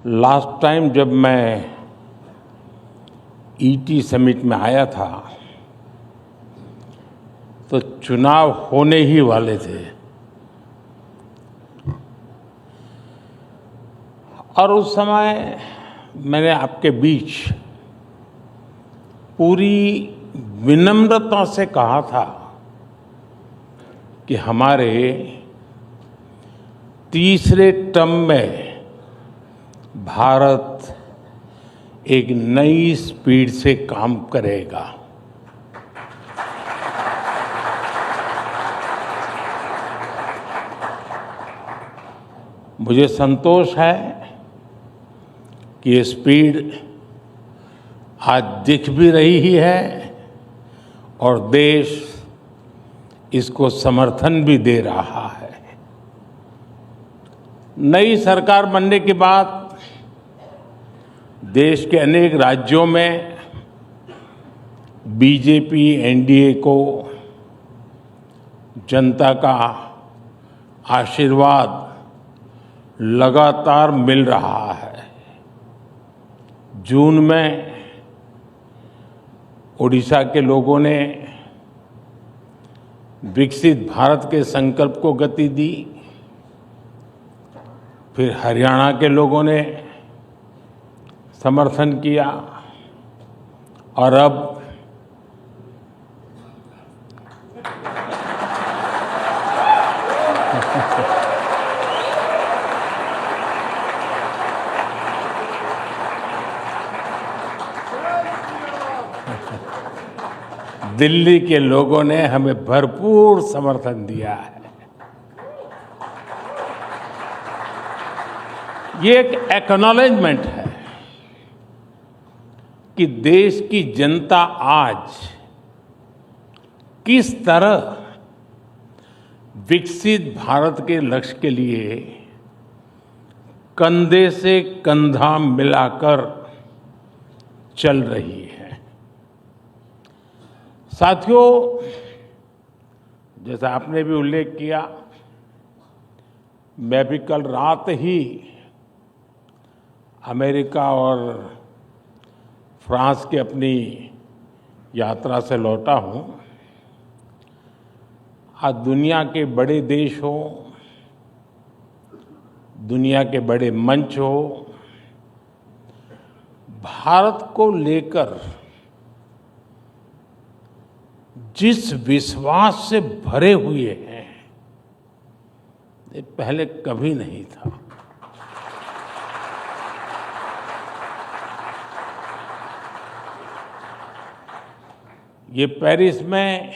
Last time जब मैं ET summit में आया था तो चुनाव होने ही वाले थे और उस समय मैंने आपके बीच पूरी विनम्रता से कहा था कि हमारे तीसरे टर्म में भारत एक नई स्पीड से काम करेगा। मुझे संतोष है कि ये स्पीड आज दिख भी रही है और देश इसको समर्थन भी दे रहा है। नई सरकार बनने के बाद देश के अनेक राज्यों में बीजेपी एनडीए को जनता का आशीर्वाद लगातार मिल रहा है। जून में ओडिशा के लोगों ने विकसित भारत के संकल्प को गति दी, फिर हरियाणा के लोगों ने समर्थन किया और अब दिल्ली के लोगों ने हमें भरपूर समर्थन दिया है। ये एक एक्नॉलेजमेंट है कि देश की जनता आज किस तरह विकसित भारत के लक्ष्य के लिए कंधे से कंधा मिलाकर चल रही है। साथियों, जैसा आपने भी उल्लेख किया, मैं भी कल रात ही अमेरिका और फ्रांस की अपनी यात्रा से लौटा हूं। आज दुनिया के बड़े देश हो, दुनिया के बड़े मंच हो, भारत को लेकर जिस विश्वास से भरे हुए हैं, ये पहले कभी नहीं था। ये पेरिस में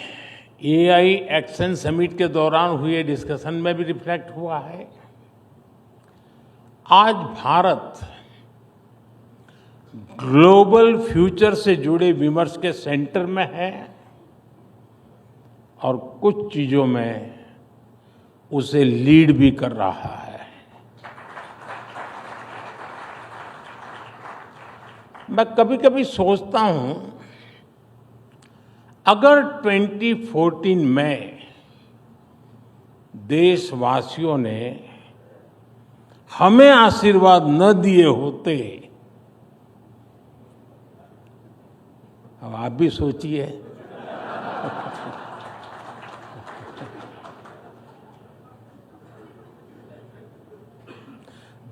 एआई एक्शन समिट के दौरान हुए डिस्कशन में भी रिफ्लेक्ट हुआ है। आज भारत ग्लोबल फ्यूचर से जुड़े विमर्श के सेंटर में है और कुछ चीजों में उसे लीड भी कर रहा है। मैं कभी कभी सोचता हूं, अगर 2014 में देशवासियों ने हमें आशीर्वाद न दिए होते, अब आप भी सोचिए,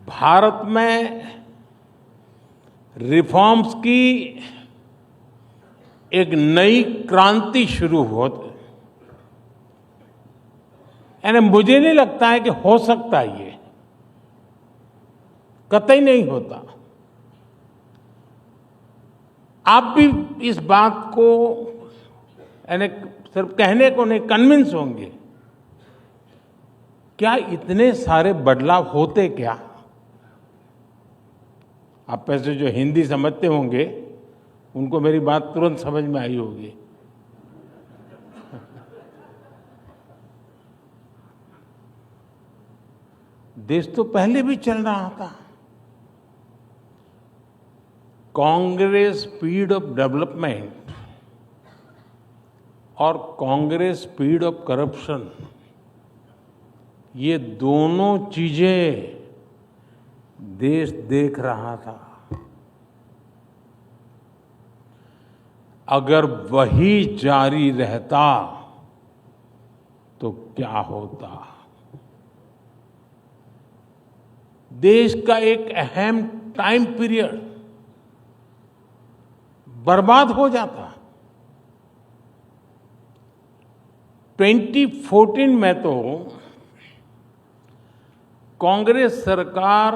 भारत में रिफॉर्म्स की एक नई क्रांति शुरू होती, यानी मुझे नहीं लगता है कि हो सकता ये, कतई नहीं होता। आप भी इस बात को यानी सिर्फ कहने को नहीं, कन्विंस होंगे। क्या इतने सारे बदलाव होते क्या? आप पैसे जो हिंदी समझते होंगे उनको मेरी बात तुरंत समझ में आई होगी। देश तो पहले भी चल रहा था। कांग्रेस स्पीड ऑफ डेवलपमेंट और कांग्रेस स्पीड ऑफ करप्शन, ये दोनों चीजें देश देख रहा था। अगर वही जारी रहता तो क्या होता। देश का एक अहम टाइम पीरियड बर्बाद हो जाता। 2014 में तो कांग्रेस सरकार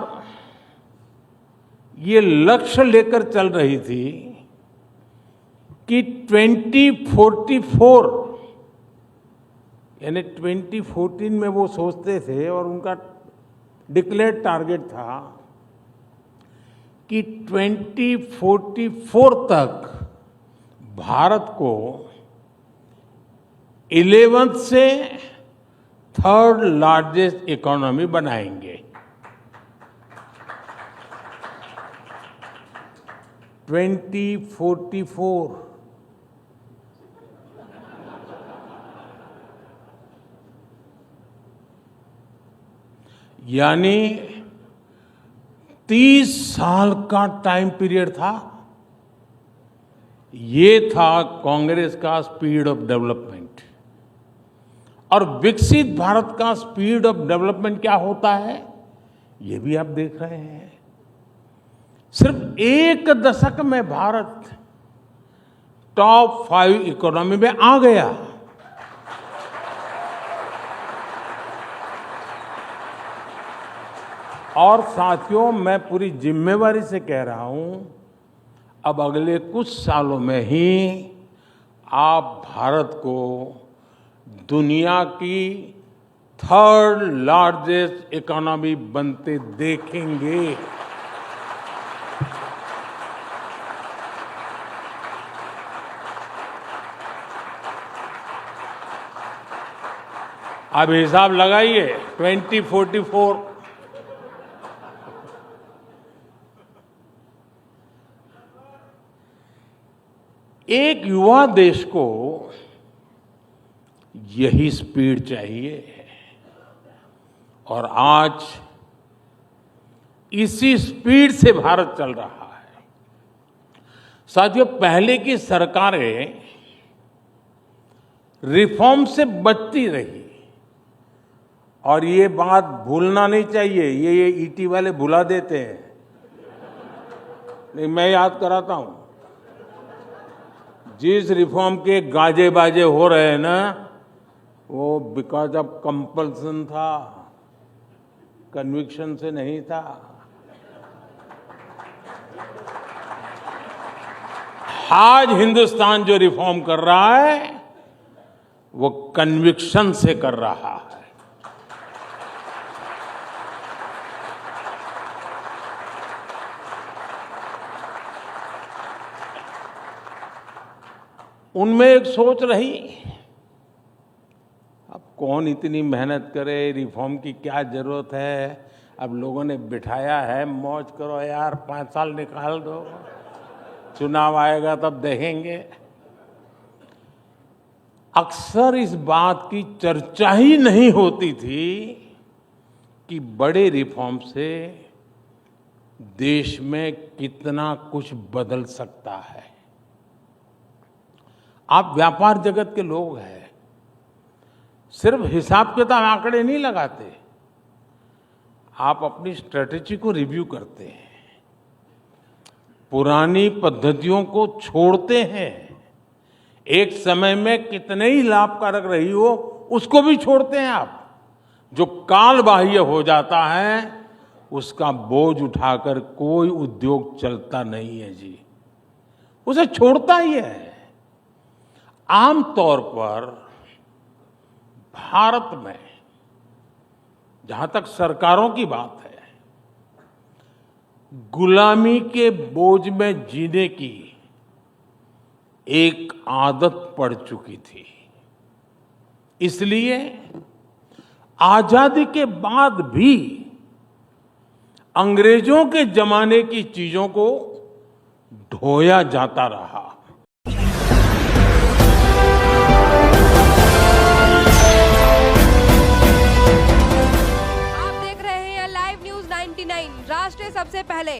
ये लक्ष्य लेकर चल रही थी कि 2044 यानी 2014 में वो सोचते थे और उनका डिक्लेयर्ड टारगेट था कि 2044 तक भारत को 11th से 3rd लार्जेस्ट इकोनॉमी बनाएंगे। 2044 यानी 30 साल का टाइम पीरियड था। ये था कांग्रेस का स्पीड ऑफ डेवलपमेंट। और विकसित भारत का स्पीड ऑफ डेवलपमेंट क्या होता है, ये भी आप देख रहे हैं। सिर्फ एक दशक में भारत टॉप 5 इकोनॉमी में आ गया। और साथियों, मैं पूरी जिम्मेवारी से कह रहा हूं, अब अगले कुछ सालों में ही आप भारत को दुनिया की 3rd लार्जेस्ट इकोनॉमी बनते देखेंगे। अब हिसाब लगाइए, 2044 एक युवा देश को यही स्पीड चाहिए और आज इसी स्पीड से भारत चल रहा है। साथियों, पहले की सरकारें रिफॉर्म से बचती रही और ये बात भूलना नहीं चाहिए। ये ईटी वाले भुला देते हैं, नहीं मैं याद कराता हूं। जिस रिफॉर्म के गाजे बाजे हो रहे हैं ना, वो बिकॉज ऑफ कंपल्सन था, कन्विक्शन से नहीं था। आज हिंदुस्तान जो रिफॉर्म कर रहा है वो कन्विक्शन से कर रहा है। उनमें एक सोच रही, अब कौन इतनी मेहनत करे, रिफॉर्म की क्या जरूरत है, अब लोगों ने बिठाया है, मौज करो यार, 5 साल निकाल दो, चुनाव आएगा तब देखेंगे। अक्सर इस बात की चर्चा ही नहीं होती थी कि बड़े रिफॉर्म से देश में कितना कुछ बदल सकता है। आप व्यापार जगत के लोग हैं, सिर्फ हिसाब किताब आंकड़े नहीं लगाते, आप अपनी स्ट्रेटेजी को रिव्यू करते हैं, पुरानी पद्धतियों को छोड़ते हैं। एक समय में कितने ही लाभकारक रही हो उसको भी छोड़ते हैं आप। जो काल बाह्य हो जाता है उसका बोझ उठाकर कोई उद्योग चलता नहीं है जी, उसे छोड़ता ही है। आमतौर पर भारत में जहां तक सरकारों की बात है, गुलामी के बोझ में जीने की एक आदत पड़ चुकी थी। इसलिए आजादी के बाद भी अंग्रेजों के जमाने की चीजों को ढोया जाता रहा। आप देख रहे हैं लाइव न्यूज 9 99 राष्ट्र सबसे पहले।